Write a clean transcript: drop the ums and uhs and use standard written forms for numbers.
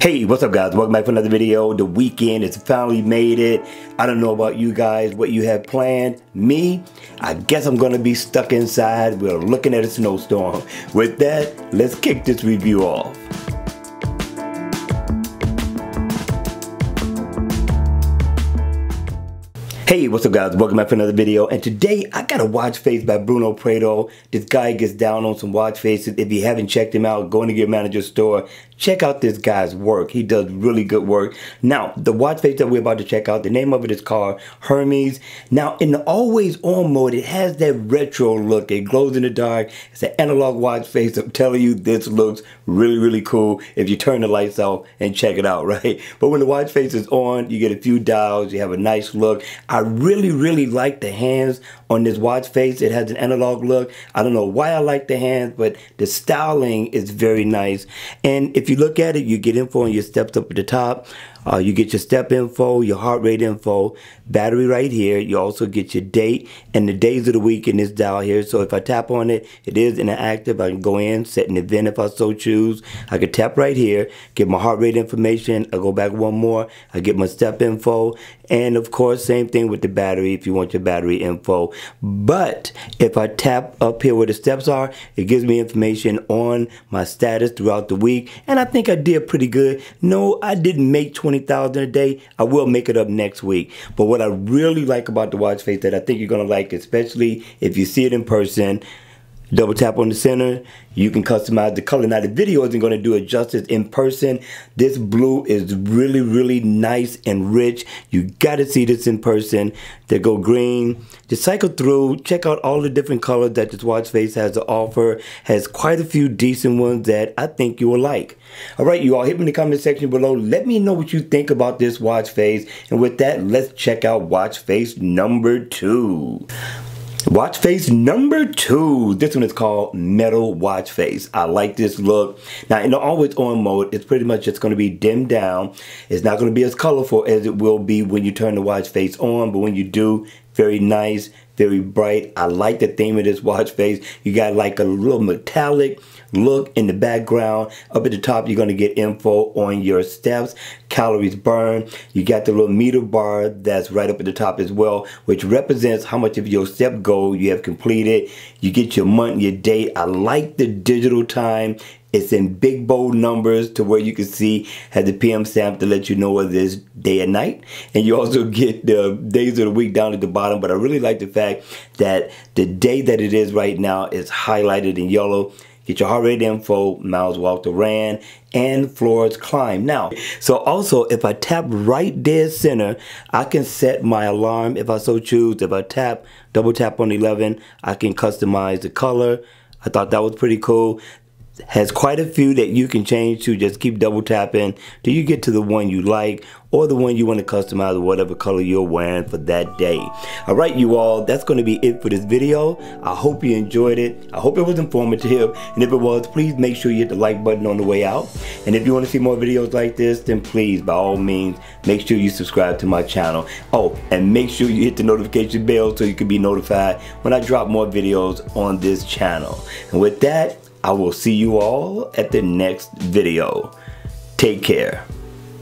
Hey, what's up guys? Welcome back for another video. The weekend has finally made it. I don't know about you guys, what you have planned. Me, I guess I'm gonna be stuck inside. We're looking at a snowstorm. With that, let's kick this review off. Hey, what's up guys? Welcome back for another video. And today I got a watch face by Bruno Prado. This guy gets down on some watch faces. If you haven't checked him out, go into your manager's store. Check out this guy's work. He does really good work. Now, the watch face that we're about to check out, the name of it is called Hermes. Now, in the always on mode, it has that retro look. It glows in the dark. It's an analog watch face. I'm telling you, this looks really, really cool if you turn the lights off and check it out, right? But when the watch face is on, you get a few dials. You have a nice look. I really like the hands on this watch face. It has an analog look. I don't know why I like the hands, but the styling is very nice. And if you look at it, you get info on your steps up at the top. You get your step info, your heart rate info, battery right here. You also get your date and the days of the week in this dial here. So if I tap on it, it is inactive. I can go in, set an event if I so choose. I can tap right here, get my heart rate information. I go back one more. I get my step info. And of course, same thing with the battery if you want your battery info. But if I tap up here where the steps are, it gives me information on my status throughout the week. And I think I did pretty good. No, I didn't make 20,000 a day. I will make it up next week. But what I really like about the watch face that I think you're going to like, especially if you see it in person, double tap on the center, you can customize the color. Now the video isn't going to do it justice in person. This blue is really nice and rich. You got to see this in person. They go green. Just cycle through, check out all the different colors that this watch face has to offer. Has quite a few decent ones that I think you will like. All right, you all, hit me in the comment section below. Let me know what you think about this watch face. And with that, let's check out watch face number 2. Watch face number 2. This one is called Metal Watch Face. I like this look. Now in the always on mode, it's pretty much just going to be dimmed down. It's not going to be as colorful as it will be when you turn the watch face on, but when you do, very nice, very bright. I like the theme of this watch face. You got like a little metallic look in the background. Up at the top, you're going to get info on your steps, calories burned. You got the little meter bar that's right up at the top as well, which represents how much of your step goal you have completed. You get your month, your date. I like the digital time. It's in big bold numbers to where you can see has the PM stamp to let you know whether it's day or night. And you also get the days of the week down at the bottom. But I really like the fact that the day that it is right now is highlighted in yellow. Get your heart rate info, miles walked or ran, and floors climbed. Now, so also if I tap right dead center, I can set my alarm if I so choose. If I tap, double tap on 11, I can customize the color. I thought that was pretty cool. Has quite a few that you can change to. Just keep double tapping till you get to the one you like or the one you want to customize, whatever color you're wearing for that day. All right, you all, that's going to be it for this video. I hope you enjoyed it. I hope it was informative. And if it was, please make sure you hit the like button on the way out. And if you want to see more videos like this, then please, by all means, make sure you subscribe to my channel. Oh, and make sure you hit the notification bell so you can be notified when I drop more videos on this channel. And with that, I will see you all at the next video. Take care.